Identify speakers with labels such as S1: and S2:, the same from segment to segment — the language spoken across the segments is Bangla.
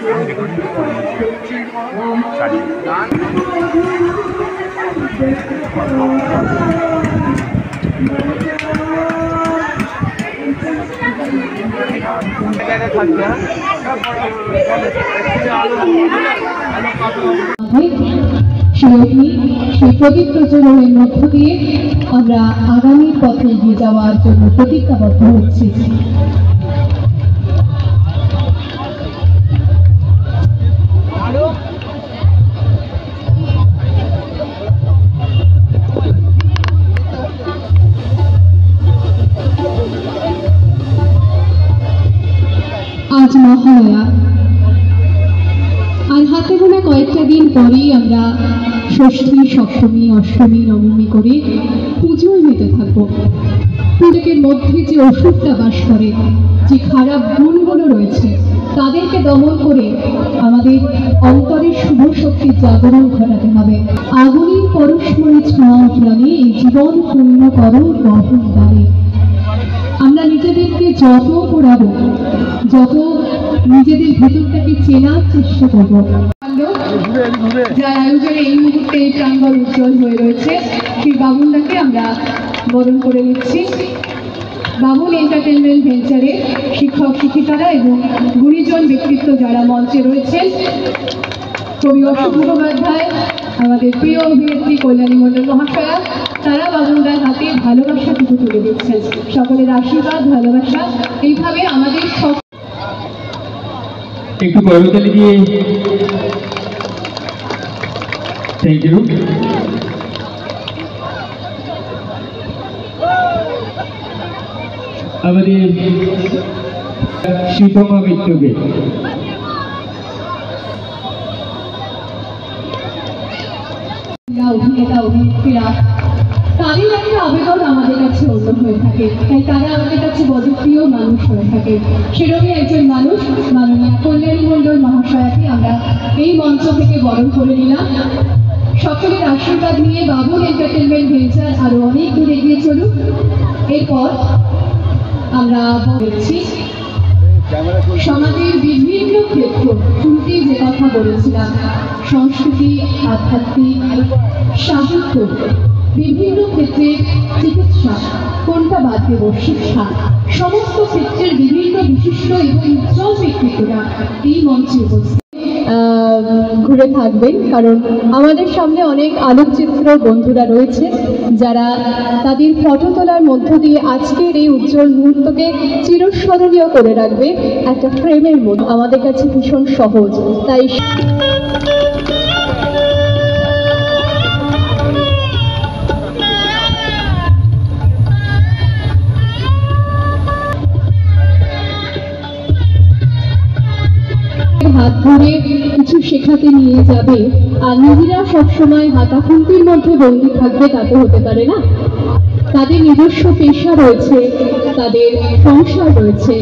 S1: সেই প্রদীপ প্রচলনের মধ্য দিয়ে আমরা আগামীর পথে এগিয়ে যাওয়ার জন্য প্রতিজ্ঞাবদ্ধ হচ্ছি। আজ মহালয়া, আর হাতে গোনা কয়েকটা দিন পরেই আমরা ষষ্ঠী, সপ্তমী, অষ্টমী, নবমী করে পুজোয় মেতে থাকবো। পুজোকের মধ্যে যে ওষুধটা বাস করে, যে খারাপ গুণগুলো রয়েছে, তাদেরকে দমন করে আমাদের অন্তরের শুভ শক্তির জাগরণ ঘটাতে হবে। আগুনের পরশমণি ছোঁয়া প্রাণে এই জীবন পূর্ণ করো বহন দ্বারে। আমরা নিজেদেরকে যত পড়াবো, যত নিজেদের ভেতরটাকে চেনার চেষ্টা করবো, যার আয়োজনে এই মুহূর্তে প্রাঙ্গণ উজ্জ্বল হয়ে রয়েছে, সেই বাবুলদাকে আমরা বরণ করে নিচ্ছি। বাবুল এন্টারটেনমেন্ট ভেঞ্চারে শিক্ষক শিক্ষিকারা এবং গুণীজন ব্যক্তিত্ব যারা মঞ্চে রয়েছেন, কবি অশোক মুখোপাধ্যায়, আমাদের প্রিয় অভিনেত্রী কল্যাণী মণ্ডল মহাশয়া, তারা বাবুলদার হাতে ভালোবাসাটুকু তুলে দিচ্ছেন। সকলের আশীর্বাদ, ভালোবাসা এইভাবে আমাদের
S2: একটু করতালি দিয়ে থ্যাংক ইউ। আমাদের সুষমা মিত্রকে
S1: অভিনেতা অভিনেত্রীরা, তাদের একটা আবেদন আমাদের কাছে অন্য হয়ে থাকে, তাই তারা আমাদের কাছে বড়প্রিয় মানুষ হয়ে থাকে। সেরকমই একজন মানুষ মাননীয়া কল্যাণী মণ্ডল মহাশয়াকে আমরা এই মঞ্চ থেকে বরণ করে নিলাম। সকলের আশীর্বাদ নিয়ে বাবুল এন্টারটেনমেন্ট ভেঞ্চার আরো অনেক দূর এগিয়ে চলুক। এরপর আমরা দেখছি সমাজের বিভিন্ন ক্ষেত্র, শুরুতেই যে কথা বলেছিলাম, সংস্কৃতি, আধ্যাত্মিক, সাহিত্য, বিভিন্ন ক্ষেত্রে চিকিৎসা, কোনটা বাদ দেব, শিক্ষা, সমস্ত ক্ষেত্রের বিভিন্ন বিশিষ্ট এবং উজ্জ্বল ব্যক্তিত্বরা এই মঞ্চে উপস্থিত ঘুরে থাকবেন। কারণ আমাদের সামনে অনেক আলোকচিত্র বন্ধুরা রয়েছে যারা তাদের ফটো তোলার মধ্য দিয়ে আজকের এই উজ্জ্বল মুহূর্তকে চিরস্মরণীয় করে রাখবে একটা ফ্রেমের মধ্যে। আমাদের কাছে ভীষণ সহজ, তাই হাত ধরে কিছু শেখাতে নিয়ে যাবে, আর নিজেরা সবসময় হাতাখুন্তির মধ্যে বন্দী থাকবে, তাতে হতে পারে না। তাদের নিজস্ব পেশা রয়েছে, তাদের সংসার রয়েছে।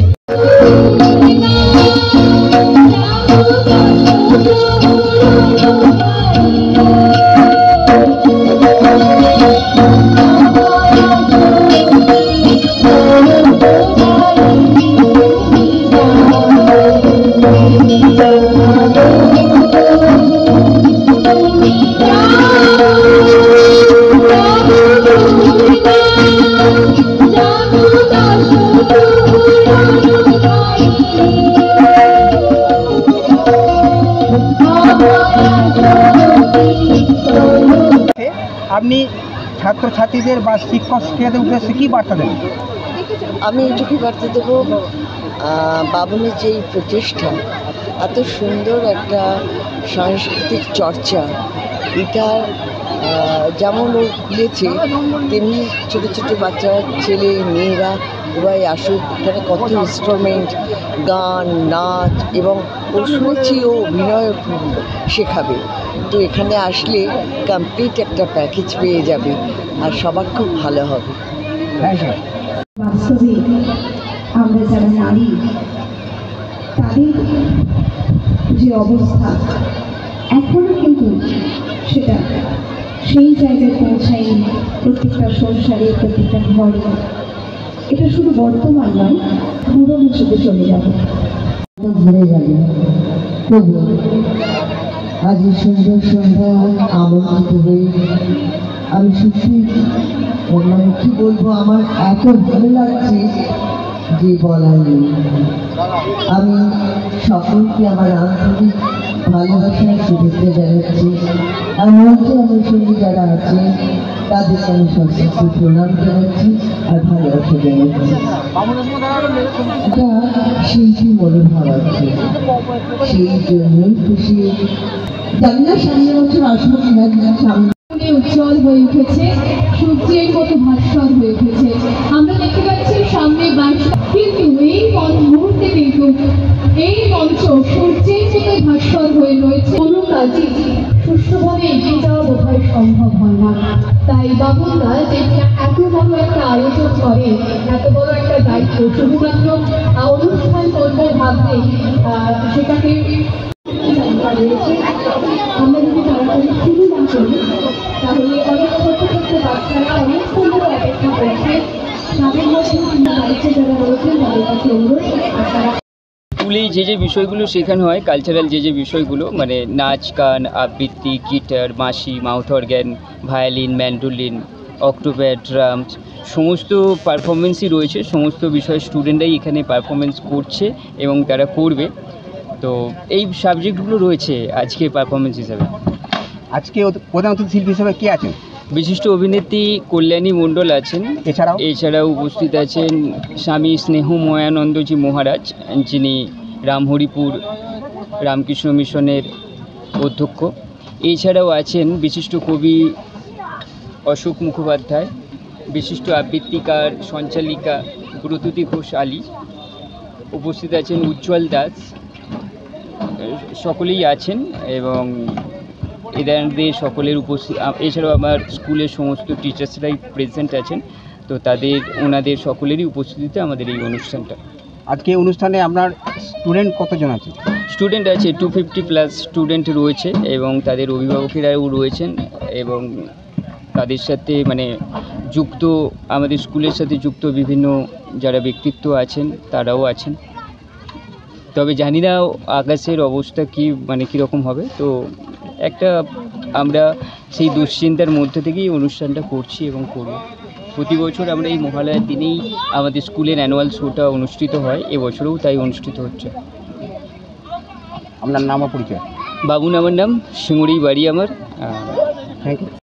S3: আপনি ছাত্রছাত্রীদের বা শিক্ষক শিক্ষিকাদের উদ্দেশ্যে কী বার্তা দেবেন?
S4: আমি এটুকুই বার্তা দেব, বাবুলের যে প্রচেষ্টা, এত সুন্দর একটা সাংস্কৃতিক চর্চা, এটার যেমন ও খুলেছে, তেমনি ছোটো ছোটো বাচ্চা, ছেলে মেয়েরা সবাই আসুক। এখানে কত ইনস্ট্রুমেন্ট, গান, নাচ, এবং ও শুনেছি ও অভিনয় শেখাবে। তো এখানে আসলে কমপ্লিট একটা প্যাকেজ পেয়ে যাবে, আর সবার খুব ভালো হবে।
S1: বাস্তবে আমরা যারা নারী, তাদের যে অবস্থা এখনো কিন্তু সেটা সেই জায়গায় পৌঁছায়নি। প্রত্যেকটা সংসারে, প্রত্যেকটা ঘরে, এটা শুধু বর্তমান নয়, পুরনো যুগে চলে যাবে, ঘুরে যাবে।
S4: তবু আজ এই সুন্দর সন্ধ্যা আমন্ত্রিত হয়ে আমি সত্যি মানে কি বলবো, আমার এত ভালো লাগছে যে বলার নেই। আমি সকলকে আমার আন্তরিক ভালোবাসার শুভেচ্ছা জানাচ্ছি। আর মঞ্চে আমার সঙ্গে যারা আছে তাদেরকে আমি সশস্ত্র প্রণাম জানাচ্ছি আর ভালোবাসা জানাচ্ছি। এটা শিল্পী মনোভাব আছে, সেই জন্যই খুশি। জানি না সামনে বছর আসবো কিনা, সামনে
S1: উজ্জ্বল হয়ে উঠেছে, সূর্যের মতো ভাস্কর হয়ে উঠেছে। আমরা দেখতে পাচ্ছি সামনে কিন্তু এই মুহূর্তে কিন্তু এই মঞ্চ সূর্যের মতো ভাস্কর হয়ে রয়েছে। কোনো কাজই সুষ্ঠুভাবে এগিয়ে যাওয়া বোধহয় সম্ভব হয় না। তাই বাবুলদা যে এত বড় একটা আয়োজন করে, এত বড় একটা দায়িত্ব, শুধুমাত্র অনুষ্ঠান করবে ভাবলেই সেটাকে রয়েছে। আমরা যদি তাড়াতাড়ি শুরু না করি তাহলে অনেক ছোট্ট ছোট্ট বাচ্চারা অনেক সুন্দর অপেক্ষা করছে। তাদের মধ্যে বাড়িতে যারা রয়েছেন তাদের কাছে অনুরোধ,
S5: স্কুলে যে বিষয়গুলো শেখানো হয়, কালচারাল যে বিষয়গুলো মানে নাচ গান, আবৃত্তি, গিটার, বাঁশি, mouth organ, violin, mandolin, Octapad, drums, সমস্ত পারফরমেন্সই রয়েছে। সমস্ত বিষয়ের স্টুডেন্টরাই এখানে পারফরমেন্স করছে এবং তারা করবে। তো এই সাবজেক্টগুলো রয়েছে আজকে পারফরমেন্স হিসাবে।
S3: আজকে প্রধান অতিথি শিল্পী হিসেবে কে আছেন?
S5: বিশিষ্ট অভিনেত্রী কল্যাণী মণ্ডল আছেন। এছাড়াও উপস্থিত আছেন স্বামী স্নেহময়ানন্দজি মহারাজ, যিনি রামহরিপুর রামকৃষ্ণ মিশনের অধ্যক্ষ। এছাড়াও আছেন বিশিষ্ট কবি অশোক মুখোপাধ্যায়, বিশিষ্ট আবৃত্তিকার সঞ্চালিকা ব্রততী ঘোষ আলী, উপস্থিত আছেন উজ্জ্বল দাস। সকলেই আছেন এবং এদের সকলের উপস্থিত, এছাড়াও আমার স্কুলের সমস্ত টিচার্সরাই প্রেজেন্ট আছেন। তো ওনাদের সকলেরই উপস্থিতিতে আমাদের এই অনুষ্ঠানটা।
S3: আজকে অনুষ্ঠানে আপনার স্টুডেন্ট কতজন আছে?
S5: স্টুডেন্ট আছে 250+ স্টুডেন্ট রয়েছে এবং তাদের অভিভাবকেরাও রয়েছেন এবং তাদের সাথে মানে যুক্ত, আমাদের স্কুলের সাথে যুক্ত বিভিন্ন যারা ব্যক্তিত্ব আছেন তারাও আছেন। তবে জানি না আকাশের অবস্থা কি মানে কীরকম হবে। তো একটা আমরা সেই দুশ্চিন্তার মধ্যে থেকেই অনুষ্ঠানটা করছি এবং করব। প্রতি বছর আমরা এই মহালয়ার দিনেই আমাদের স্কুলের অ্যানুয়াল শোটা অনুষ্ঠিত হয়, এবছরেও তাই অনুষ্ঠিত হচ্ছে।
S3: আপনার নাম ও পরিচয়?
S5: বাবুন আমার নাম, সিঙ্গুড়ি বাড়ি আমার।
S3: Thank you.